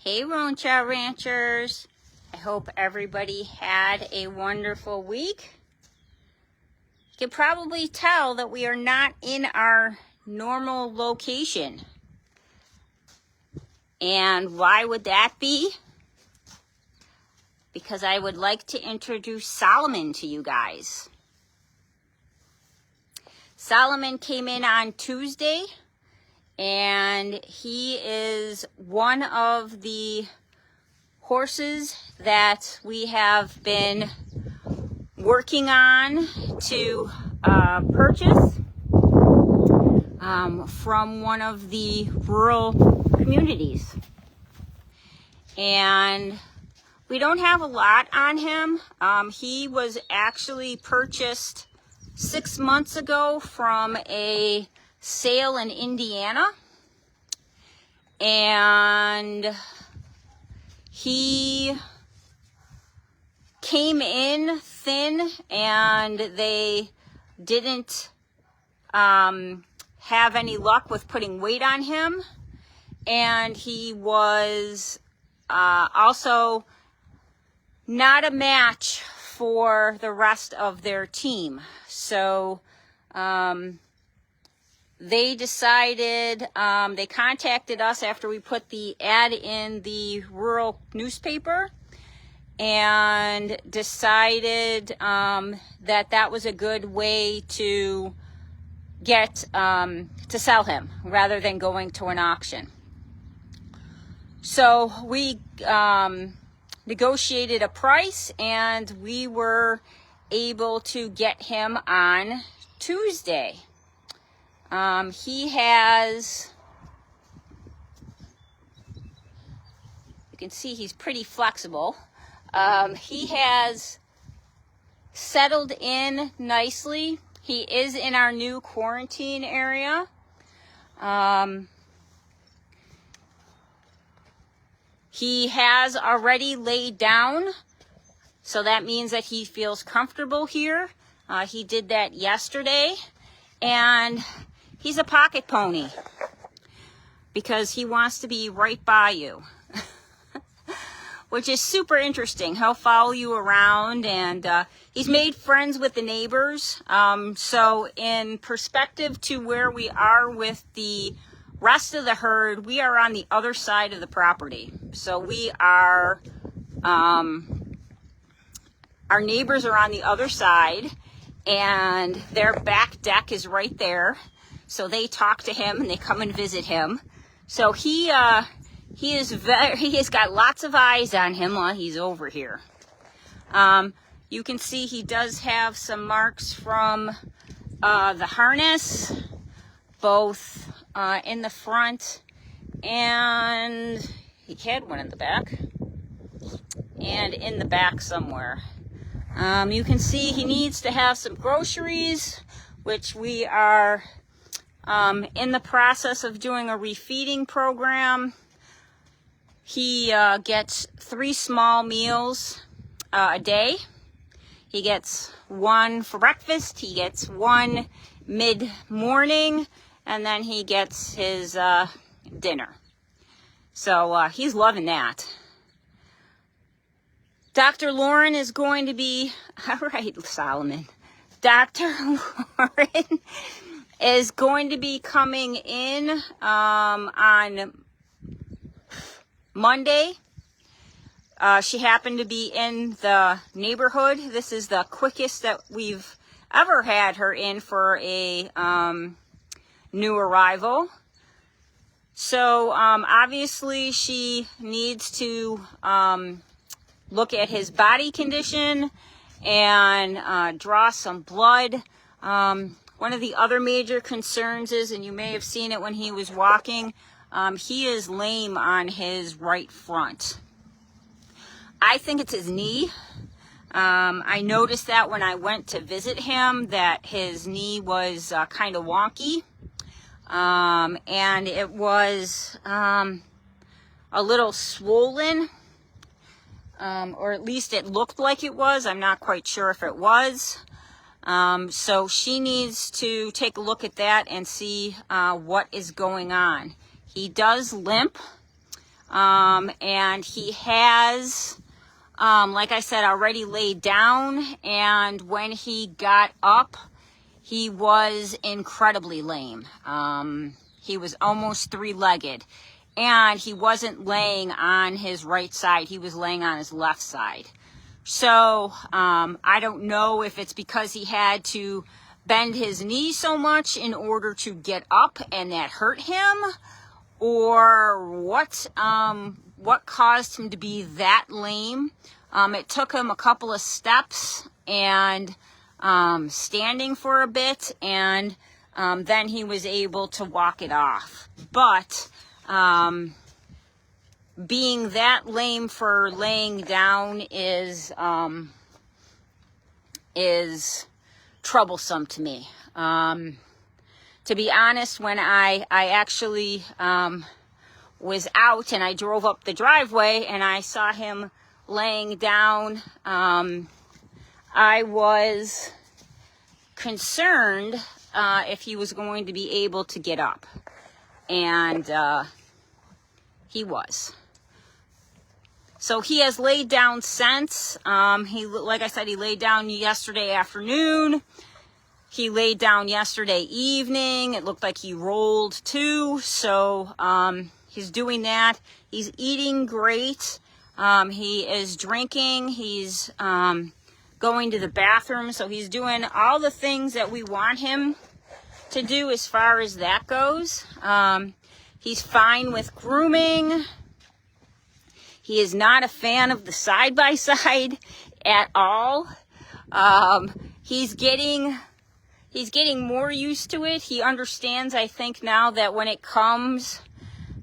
Hey Roncha Ranchers, I hope everybody had a wonderful week. You can probably tell that we are not in our normal location. And why would that be? Because I would like to introduce Solomon to you guys. Solomon came in on Tuesday, and he is one of the horses that we have been working on to purchase from one of the rural communities. And we don't have a lot on him. He was actually purchased 6 months ago from a sale in Indiana, and he came in thin, and they didn't have any luck with putting weight on him, and he was also not a match for the rest of their team. So they decided, they contacted us after we put the ad in the rural newspaper, and decided that that was a good way to get to sell him rather than going to an auction. So we negotiated a price, and we were able to get him on Tuesday. He has, you can see he's pretty flexible. He has settled in nicely. He is in our new quarantine area. He has already laid down, so that means that he feels comfortable here. He did that yesterday, and he's a pocket pony because he wants to be right by you, which is super interesting. He'll follow you around, and he's made friends with the neighbors. So in perspective to where we are with the rest of the herd, we are on the other side of the property. So we are, our neighbors are on the other side, and their back deck is right there. So they talk to him and they come and visit him. So he has got lots of eyes on him while he's over here. You can see he does have some marks from the harness, both in the front, and he had one in the back, and in the back somewhere. You can see he needs to have some groceries, which we are in the process of doing a refeeding program. He gets 3 small meals a day. He gets 1 for breakfast, he gets 1 mid-morning, and then he gets his dinner. So he's loving that. Dr. Lauren is going to be, all right, Solomon. Dr. Lauren is going to be coming in on Monday. She happened to be in the neighborhood. This is the quickest that we've ever had her in for a new arrival. So obviously she needs to look at his body condition and draw some blood. One of the other major concerns is, and you may have seen it when he was walking, he is lame on his right front. I think it's his knee. I noticed that when I went to visit him, that his knee was kind of wonky. And it was a little swollen, or at least it looked like it was. I'm not quite sure if it was. So she needs to take a look at that and see what is going on. He does limp. And he has, like I said, already laid down, and when he got up, he was incredibly lame. He was almost three-legged, and he wasn't laying on his right side. He was laying on his left side. So I don't know if it's because he had to bend his knee so much in order to get up and that hurt him, or what caused him to be that lame. It took him a couple of steps and standing for a bit, and then he was able to walk it off. But being that lame for laying down is troublesome to me. To be honest, when I actually was out and I drove up the driveway and I saw him laying down, I was concerned if he was going to be able to get up, and he was. So he has laid down since. Like I said, he laid down yesterday afternoon. He laid down yesterday evening. It looked like he rolled too. So he's doing that. He's eating great. He is drinking. He's going to the bathroom. So he's doing all the things that we want him to do as far as that goes. He's fine with grooming. He is not a fan of the side-by-side at all. He's getting more used to it. He understands, I think, now that when it comes,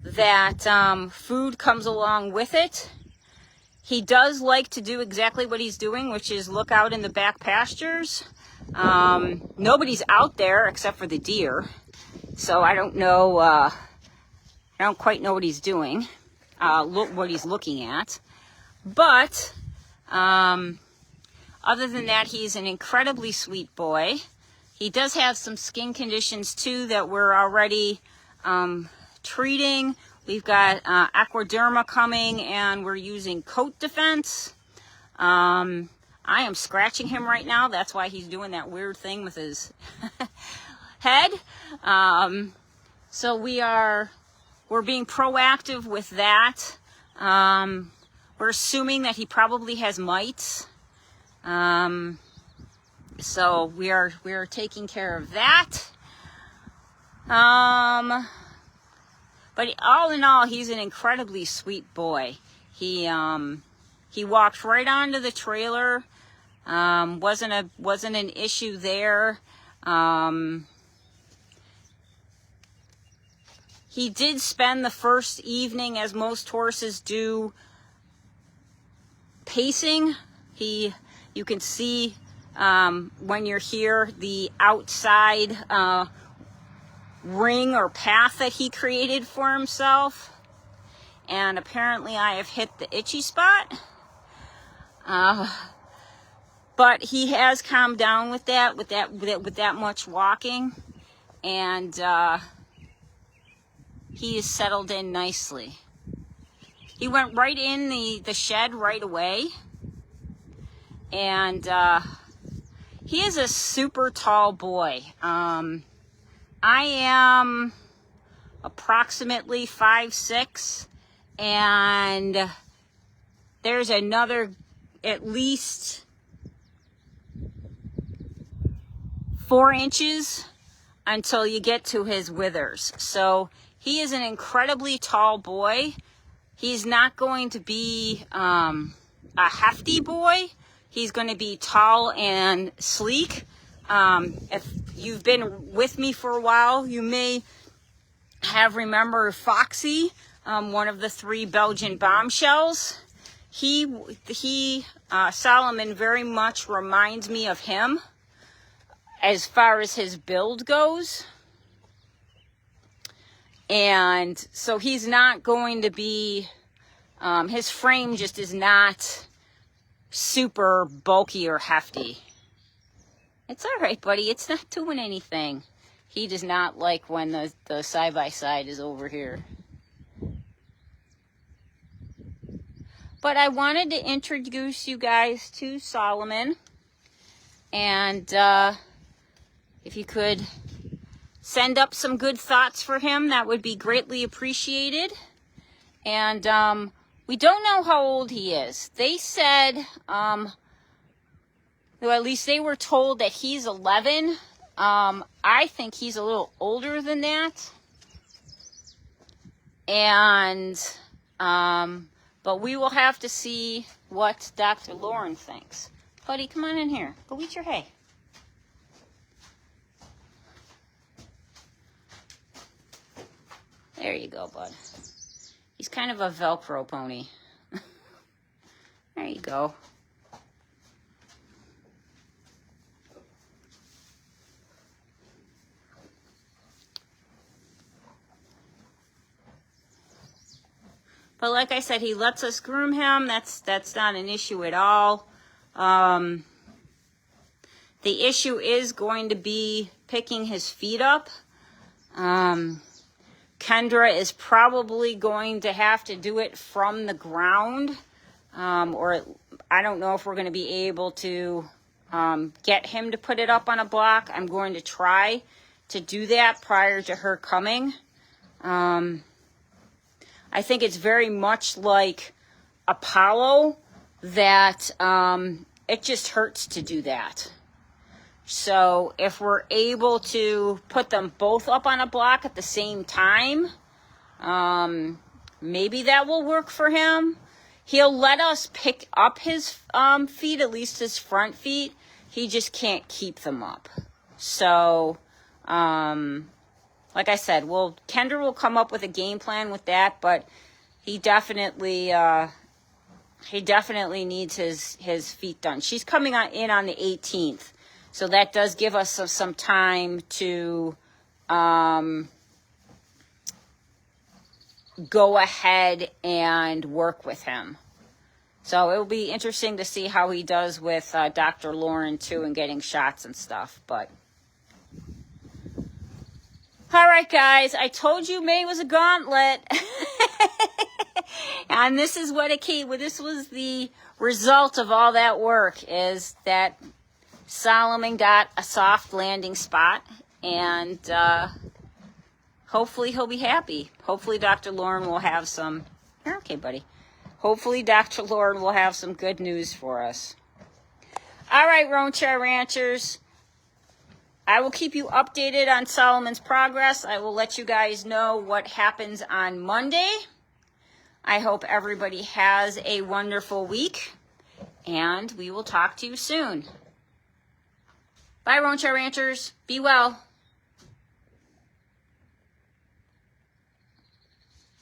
that food comes along with it. He does like to do exactly what he's doing, which is look out in the back pastures. Nobody's out there except for the deer. So I don't know, I don't quite know what he's doing. Look what he's looking at. But other than that, he's an incredibly sweet boy. He does have some skin conditions too that we're already treating. We've got aquaderma coming, and we're using coat defense. I am scratching him right now. That's why he's doing that weird thing with his head. So we're being proactive with that. We're assuming that he probably has mites. So we are taking care of that. But all in all, he's an incredibly sweet boy. He walked right onto the trailer. Wasn't an issue there. He did spend the first evening, as most horses do, pacing. You can see when you're here the outside ring or path that he created for himself, and apparently I have hit the itchy spot. But he has calmed down with that much walking, and he is settled in nicely. He went right in the shed right away, and he is a super tall boy. I am approximately 5'6", and there's another at least 4 inches until you get to his withers. So he is an incredibly tall boy. He's not going to be a hefty boy. He's going to be tall and sleek. If you've been with me for a while, you may have remembered Foxy, one of the 3 Belgian bombshells. Solomon very much reminds me of him as far as his build goes. And so he's not going to be, his frame just is not super bulky or hefty. It's all right, buddy. It's not doing anything. He does not like when the side-by-side is over here. But I wanted to introduce you guys to Solomon. And if you could send up some good thoughts for him, that would be greatly appreciated. And we don't know how old he is. They said, well, at least they were told that he's 11. I think he's a little older than that. And, but we will have to see what Dr. Lauren thinks. Buddy, come on in here. Go eat your hay. There you go, bud. He's kind of a Velcro pony. There you go. But like I said, he lets us groom him. That's not an issue at all. The issue is going to be picking his feet up. Kendra is probably going to have to do it from the ground. Or I don't know if we're going to be able to get him to put it up on a block. I'm going to try to do that prior to her coming. I think it's very much like Apollo that it just hurts to do that. So if we're able to put them both up on a block at the same time, maybe that will work for him. He'll let us pick up his feet, at least his front feet. He just can't keep them up. So, like I said, Kendra will come up with a game plan with that, but he definitely needs his feet done. She's coming in on the 18th, so that does give us some time to go ahead and work with him. So it will be interesting to see how he does with Dr. Lauren too, and getting shots and stuff, but. All right, guys, I told you May was a gauntlet. And this is what it came with. This was the result of all that work, is that Solomon got a soft landing spot, and hopefully he'll be happy. Hopefully Dr. Lauren will have some, you're okay, buddy. Hopefully Dr. Lauren will have some good news for us. All right, Roan Chair Ranchers. I will keep you updated on Solomon's progress. I will let you guys know what happens on Monday. I hope everybody has a wonderful week, and we will talk to you soon. Bye, Roan Chair Ranchers. Be well.